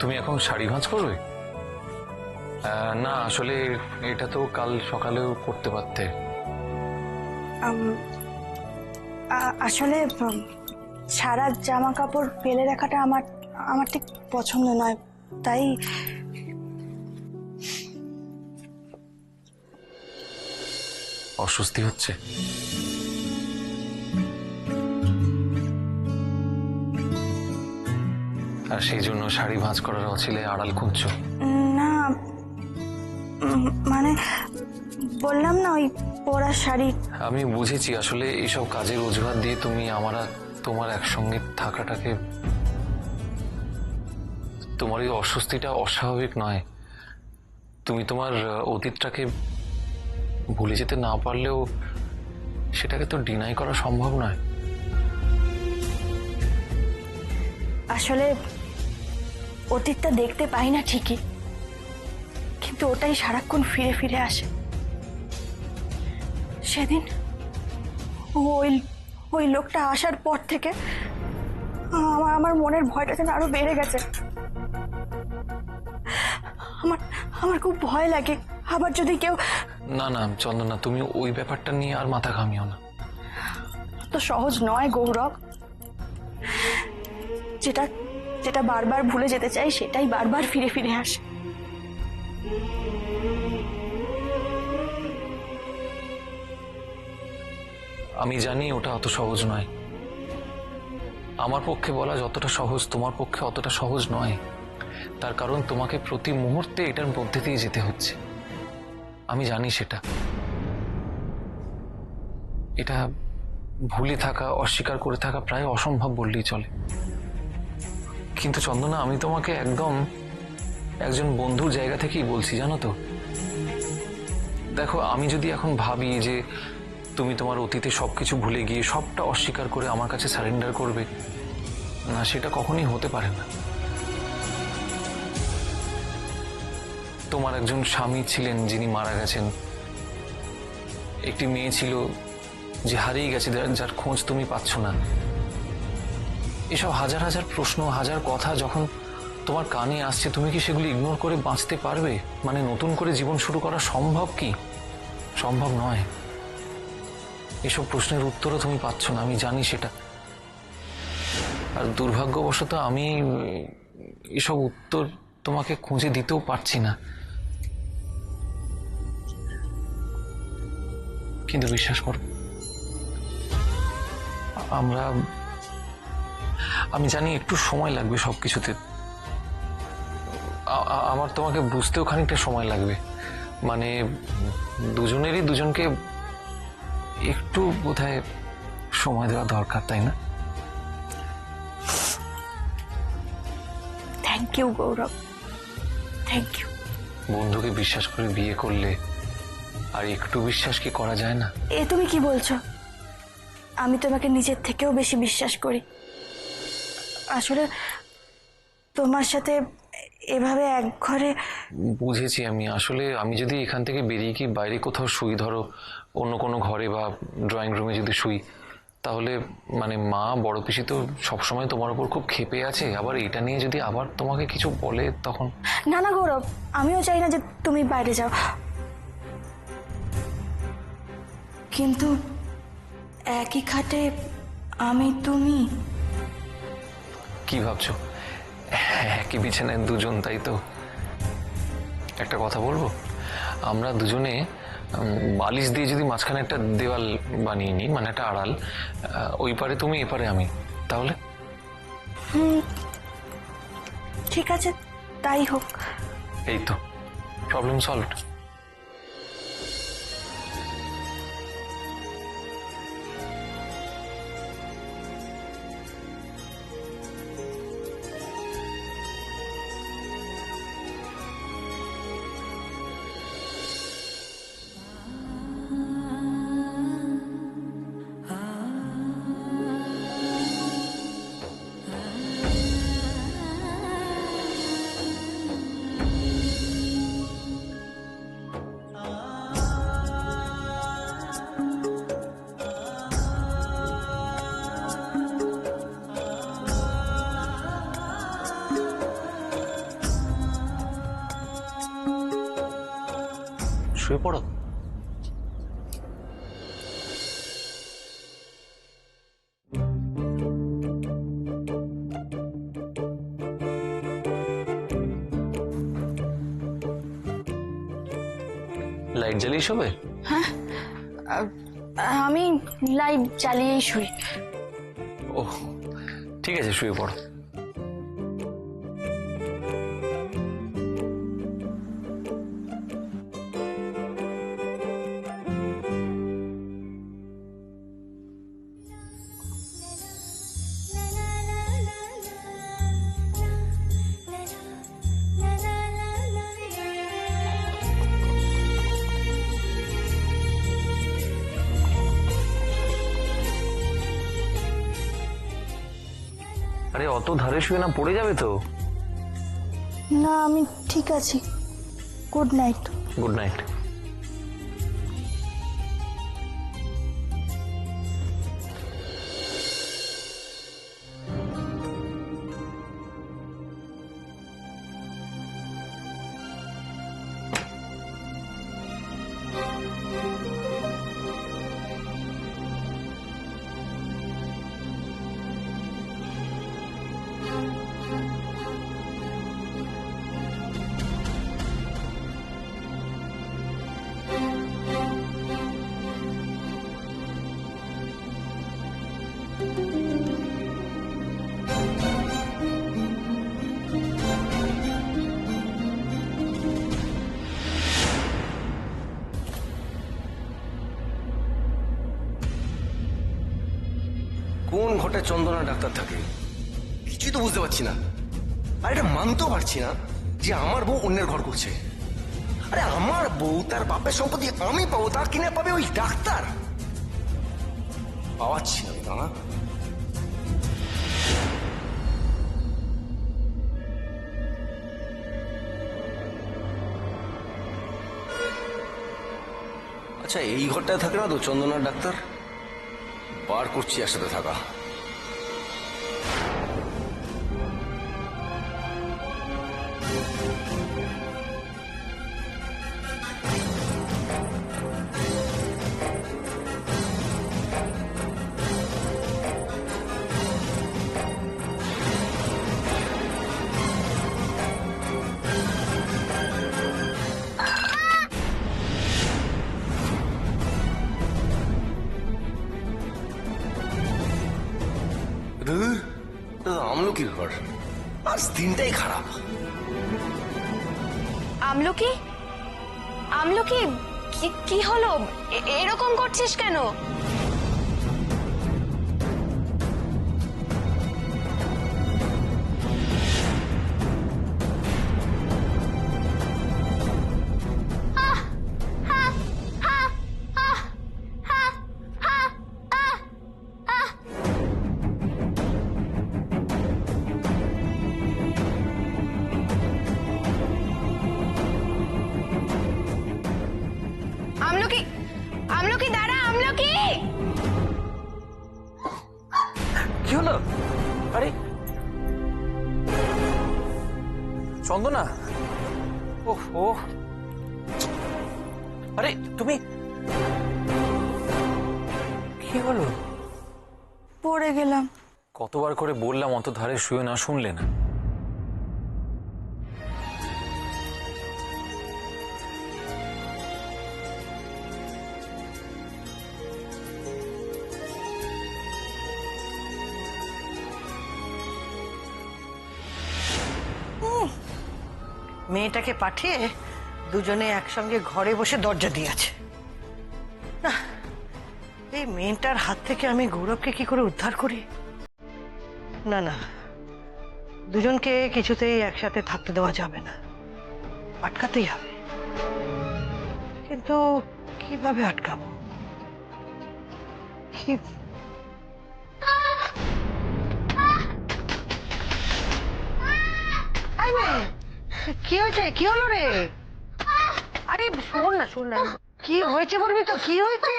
তুমি এখন শাড়ি ভাঁজ করবে? না আসলে এটা তো কাল সকালেও করতে পারতে। আসলে সারা জামা কাপড় ফেলে রাখাটা আমার আমার ঠিক পছন্দ নয়, তাই। অস্বস্তি হচ্ছে? আর সেই জন্য শাড়ি ভাঁজ করার অছিলে আড়াল খুঁজছো? না, মানে বললাম না, ওই পরা শাড়ি। আমি বুঝেছি, আসলে এইসব কাজের অজুহাত দিয়ে তুমি আমার আর তোমার একসঙ্গে থাকাটাকে, তোমার এই অস্বস্তিটা অস্বাভাবিক নয়। তুমি তোমার অতীতটাকে ভুলে যেতে না পারলেও সেটাকে তো ডিনাই করা সম্ভব নয়। আসলে অতীতটা দেখতে পাই না ঠিকই, কিন্তু ওটাই সারাক্ষণ ফিরে ফিরে আসে। সেদিন ওই ওই লোকটা আসার পর থেকে আমার আমার মনের ভয়টা যেন আরো বেড়ে গেছে। আমার আমার খুব ভয় লাগে, আবার যদি কেউ। না না চন্দনা, তুমি ওই ব্যাপারটা নিয়ে আর মাথা ঘামিও না। তো সহজ নয় গৌরব। যেটা যেটা বারবার ভুলে যেতে চাই সেটাই বারবার ফিরে ফিরে আসে। আমি জানি ওটা অত সহজ নয়। আমার পক্ষে বলা যতটা সহজ তোমার পক্ষে অতটা সহজ নয়। তার কারণ তোমাকে প্রতি মুহূর্তে এটার মধ্যে দিয়ে যেতে হচ্ছে। আমি জানি সেটা। এটা ভুলে থাকা, অস্বীকার করে থাকা প্রায় অসম্ভব বললেই চলে। কিন্তু চন্দনা, আমি তোমাকে একদম একজন বন্ধুর জায়গা থেকেই বলছি, জানো তো। দেখো, আমি যদি এখন ভাবি যে তুমি তোমার অতীতে সবকিছু ভুলে গিয়ে সবটা অস্বীকার করে আমার কাছে সারেন্ডার করবে, না, সেটা কখনোই হতে পারে না। তোমার একজন স্বামী ছিলেন যিনি মারা গেছেন, একটি মেয়ে ছিল যে হারিয়ে গেছে, যার খোঁজ তুমি পাচ্ছ না। এসব হাজার হাজার প্রশ্ন, হাজার কথা যখন তোমার কানে আসছে, তুমি কি সেগুলি ইগনোর করে বাঁচতে পারবে? মানে নতুন করে জীবন শুরু করা সম্ভব কি? সম্ভব নয়। এসব প্রশ্নের উত্তরও তুমি পাচ্ছ না, আমি জানি সেটা। আর দুর্ভাগ্যবশত আমি এসব উত্তর তোমাকে খুঁজে দিতেও পারছি না। কিন্তু বিশ্বাস করো, আমি জানি একটু সময় লাগবে সবকিছুতে। আমার তোমাকে বুঝতেও খানিকটা সময় লাগবে। মানে দুজনেরই দুজনকে একটু বোধহয় সময় দেওয়া দরকার, তাই না? Thank you Gaurav, thank you. বন্ধুকে বিশ্বাস করে বিয়ে করলে আর একটু বিশ্বাস কি করা যায় না? এ তুমি কি বলছো? আমি তোমাকে নিজের থেকেও বেশি বিশ্বাস করি। আসলে তোমার সাথে এভাবে এক ঘরে। বুঝেছি আমি। আসলে আমি যদি এখান থেকে বেরিয়ে কি বাইরে কোথাও শুই, ধরো অন্য কোনো ঘরে বা ড্রয়িং রুমে যদি শুই, তাহলে মানে মা, বড় পিসি তো সবসময় তোমার উপর খুব ক্ষেপে আছে। আবার এটা নিয়ে যদি আবার তোমাকে কিছু বলে তখন। না না গৌরব, আমিও চাই না যে তুমি বাইরে যাও, কিন্তু একই খাটে আমি তুমি। কি ভাবছো? একই বিছানায় দুজন, তাই তো? একটা কথা বলবো, আমরা দুজনে বালিশ দিয়ে যদি মাঝখানে একটা দেওয়াল বানিয়ে নিই, মানে একটা আড়াল, ওই পারে তুমি, এপারে আমি, তাহলে? ঠিক আছে, তাই হোক। এই তো, প্রবলেম সলভড। শুয়ে পড়ো। লাইট জ্বালিয়ে শোবে? আমি লাইট জ্বালিয়েই শুই। ওহ, ঠিক আছে, শুয়ে পড়ো। আরে অত ধারে শুয়ে না, পড়ে যাবে তো। না, আমি ঠিক আছি। Good night. Good night. কোন ঘটে চন্দনা ডাক্তার থাকে কিছুই তো বুঝতে পারছি না। আর এটা মানতেও পারছি না যে আমার বউ অন্যের ঘর করছে। আরে আমার বউ তার বাপের সম্পত্তি আমি পাবো, তা কিনে পাবে ওই ডাক্তার? পাওয়াচ্ছি না না। আচ্ছা, এই ঘরটায় থাকে না তো চন্দনার ডাক্তার? বার করছি একসাথে থাকা। আমলকির ঘর, আজ দিনটাই খারাপ। আমলকি, আমলকি, কি হলো? এরকম করছিস কেন? আমলকি, আমলকি দাঁড়া, আমলকি। কি হলো? আরে চন্দনা, ওহ ও, আরে তুমি কি হলো? পড়ে গেলাম। কতবার করে বললাম অত ধারে শুয়ে না, শুনলে না। মেয়েটাকে পাঠিয়ে দুজনে একসঙ্গে ঘরে বসে দরজা দিয়েছে। না, এই মেয়েটার হাত থেকে আমি গৌরবকে কি করে উদ্ধার করি? না না, দুজনকে কিছুতেই একসাথে থাকতে দেওয়া যাবে না, আটকাতেই হবে। কিন্তু কিভাবে আটকাবো? কি কি হয়েছে? কি হলো রে? আরে শোন না, শোন না, কি হয়েছে বলবি তো? কি হয়েছে?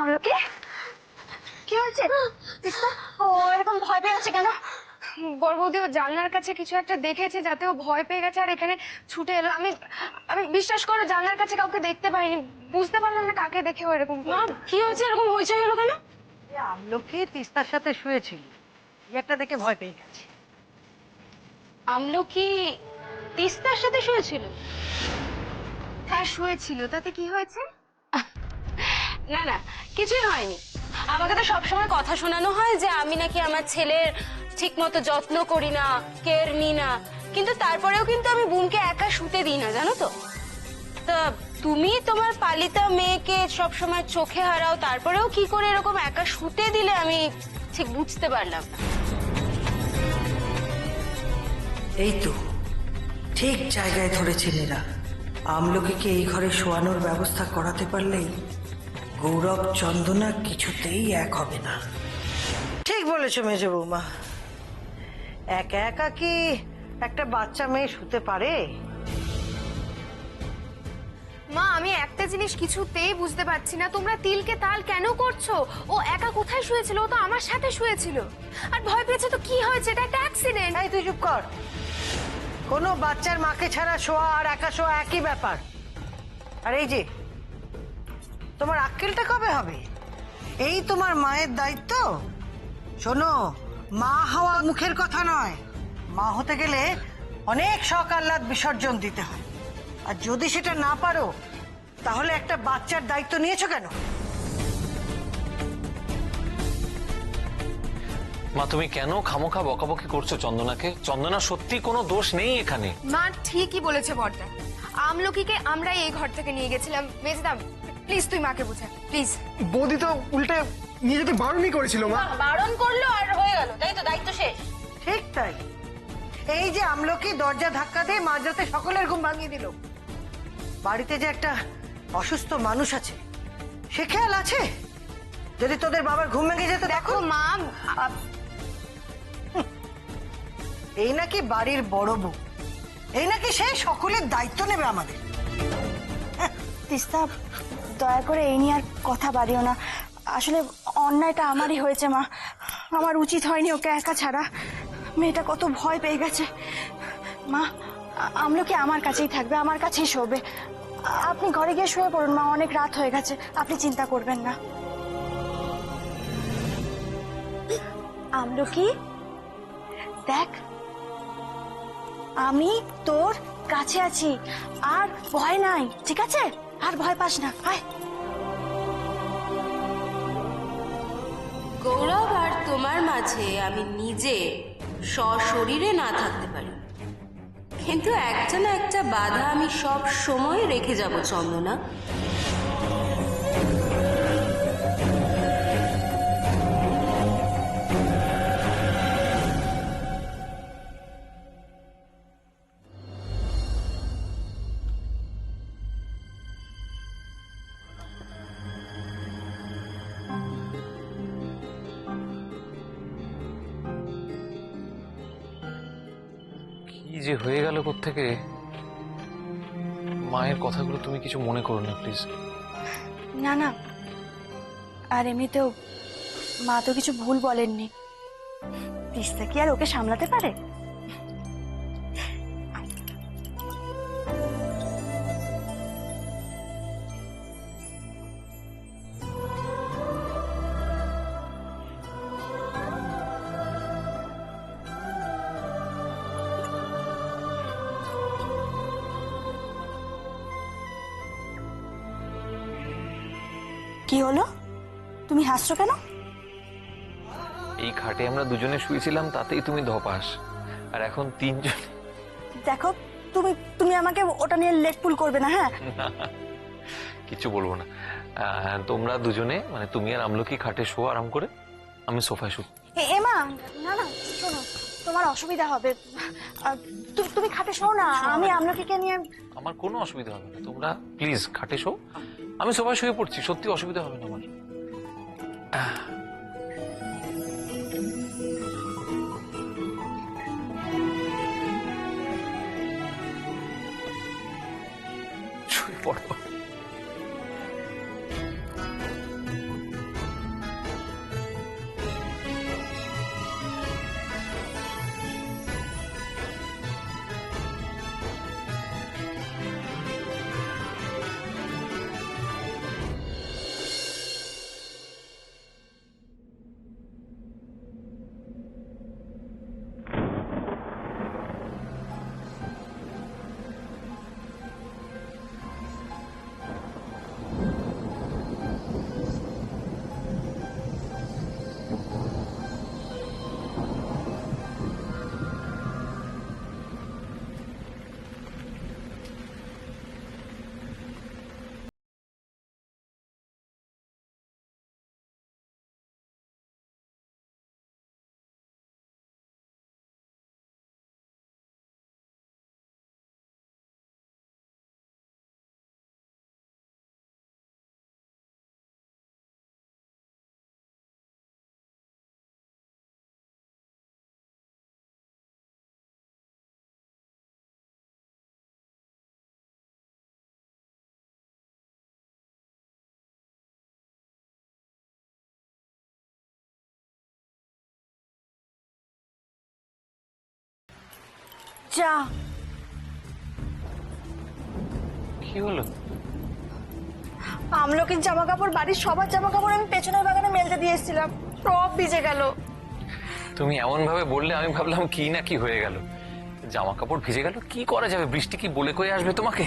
আমলকি কি হয়েছে তিস্তা? ও এরকম ভয় পেয়ে গেছে কেন? বড় বৌদি ও জানলার কাছে কিছু একটা দেখেছে, যাতে ও ভয় পেয়ে গেছে আর এখানে ছুটে এলো। আমি আমি বিশ্বাস করো জানলার কাছে কাউকে দেখতে পাইনি, বুঝতে পারলাম না কাকে দেখে ও এরকম করলো। কি হয়েছে, এরকম হইচই হলো কেন? আমলকি তিস্তার সাথে শুয়েছিল, এই একটা দেখে ভয় পেয়ে গেছে। আমলকি তিস্তার সাথে শুয়েছিল? হ্যাঁ শুয়েছিল, তাতে কি হয়েছে? না না, কিছুই হয়নি। আমাকে তো সবসময় কথা শোনানো হয় যে আমি নাকি আমার ছেলের ঠিক মতো যত্ন করি না, কেয়ার নিই না, কিন্তু তারপরেও কিন্তু আমি বোনকে একা শুতে দিই না, জানো তো। তা তুমি তোমার পালিতা মেয়েকে সবসময় চোখে হারাও, তারপরেও কি করে এরকম একা শুতে দিলে আমি ঠিক বুঝতে পারলাম না। এই তো ঠিক জায়গায় ধরেছে নীরা। আমলকিকে এই ঘরে শোয়ানোর ব্যবস্থা করাতে পারলেই গৌরব চন্দনা কিছুতেই এক হবে না। ঠিক বলেছো মেজো বৌমা, একা একা কি একটা বাচ্চা মেয়ে শুতে পারে? মা আমি একটা জিনিস কিছুতেই বুঝতে পারছি না, তোমরা তিলকে তাল কেন করছো? ও একা কোথায় শুয়েছিল? ও তো আমার সাথে শুয়েছিল। আর ভয় পেয়েছে তো কি হয়েছে? এটা একটা অ্যাক্সিডেন্ট। এই তুই চুপ কর। কোনো বাচ্চার মাকে ছাড়া শোয়া আর একা শোয়া একই ব্যাপার। আর এই যে তোমার আক্কেলটা কবে হবে? এই তোমার মায়ের দায়িত্ব। শোনো, মা হওয়া মুখের কথা নয়, মা হতে গেলে অনেক শখ আহ্লাদ বিসর্জন দিতে হয়। আর যদি সেটা না পারো তাহলে একটা বাচ্চার দায়িত্ব নিয়েছো কেন? মা তুমি কেন খামোখা বকাবকি করছো চন্দনাকে? চন্দনা সত্যি কোনো দোষ নেই এখানে। মা ঠিকই বলেছে বড়দা, আমলকিকে আমরা এই ঘর থেকে নিয়ে গেছিলাম। মেজদাম প্লিজ তুই মাকে বুঝা প্লিজ। বৌদি তো উল্টে নিয়ে যেতে বারণই করেছিল মা। বারণ করলো আর হয়ে গেল, তাই তো? দায়িত্ব শেষ। ঠিক তাই। এই যে আমলকি দরজা ধাক্কা দিয়ে মাঝরাতে সকলের ঘুম ভাঙিয়ে দিল। বাড়িতে যে একটা অসুস্থ মানুষ আছে সে খেয়াল আছে? যদি তোদের বাবার ঘুম ভেঙে যেত দেখো। দেখো মা, এই নাকি বাড়ির বড় বউ, এই নাকি সে সকলের দায়িত্ব নেবে আমাদের। তিস্তা দয়া করে এই নিয়ে আর কথা বাড়িও না। আসলে অন্যায়টা আমারই হয়েছে মা, আমার উচিত হয়নি ওকে একা ছাড়া। মেয়েটা কত ভয় পেয়ে গেছে। মা আমলকি আমার কাছেই থাকবে, আমার কাছেই শোবে। আপনি ঘরে গিয়ে শুয়ে পড়ুন মা, অনেক রাত হয়ে গেছে, আপনি চিন্তা করবেন না। আমলকি দেখ, আমি তোর কাছে আছি, আর ভয় নাই, ঠিক আছে? আর ভয় পাস না, আয়। গৌরব আর তোমার মাঝে আমি নিজে সশরীরে না থাকতে পারি, কিন্তু একটা না একটা বাধা আমি সব সময় রেখে যাব চন্দনা। কি যে হয়ে গেল কোত্থেকে। মায়ের কথাগুলো তুমি কিছু মনে করো না প্লিজ। না না, আর এমনিতেও মা তো কিছু ভুল বলেননি। তিস্তা কি আর ওকে সামলাতে পারে? কি হলো, তুমি হাসছো কেন? এই খাটে আমরা দুজনে শুয়েছিলাম, তাতেই তুমি ধপাস, আর এখন তিনজন। দেখো, তুমি তুমি আমাকে ওটা নিয়ে লেট পুল করবে না, হ্যাঁ? কিছু বলবো না। তোমরা দুজনে মানে তুমি আর আমলকি খাটে শো আরাম করে, আমি সোফায় শু। এমা না না, শোনো, তোমার অসুবিধা হবে। তুমি খাটে শো না, আমি আমলকিকে নিয়ে। আমার কোনো অসুবিধা হবে না, তোমরা প্লিজ খাটে শো, আমি সোফায় শুয়ে পড়ছি। সত্যি অসুবিধা হবে না আমার। শুয়ে পড়ো। যা। কি হলো? আমলকির জামা কাপড়, বাড়ির সবার জামা কাপড় আমি পেছনের বাগানে মেলতে দিয়ে এসেছিলাম, সব ভিজে গেল। তুমি এমন ভাবে বললে আমি ভাবলাম কি না কি হয়ে গেল। জামা কাপড় ভিজে গেল, কি করা যাবে? বৃষ্টি কি বলে কয়ে আসবে তোমাকে?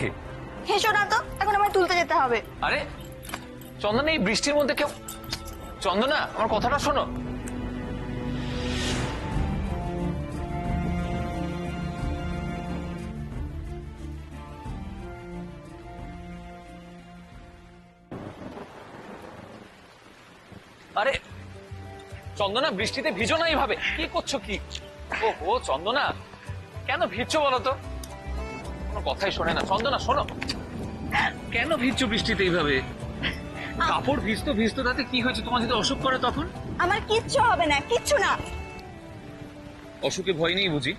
হেসো না তো, এখন আমার তুলতে যেতে হবে। আরে চন্দনা, এই বৃষ্টির মধ্যে কেউ... চন্দনা, আমার কথাটা শোনো। আরে চন্দনা, বৃষ্টিতে ভিজো না এইভাবে, কি করছো কি? ও চন্দনা, কেন ভিজছো বলো তো? কোনো কথাই শোনে না। চন্দনা শোনো, কেন ভিজছো বৃষ্টিতে এইভাবে? কাপড় ভিজতো ভিজতো, তাতে কি হয়েছে? তোমার যদি অসুখ করে তখন? আমার কিচ্ছু হবে না, কিচ্ছু না। অসুখে ভয় নেই বুঝি?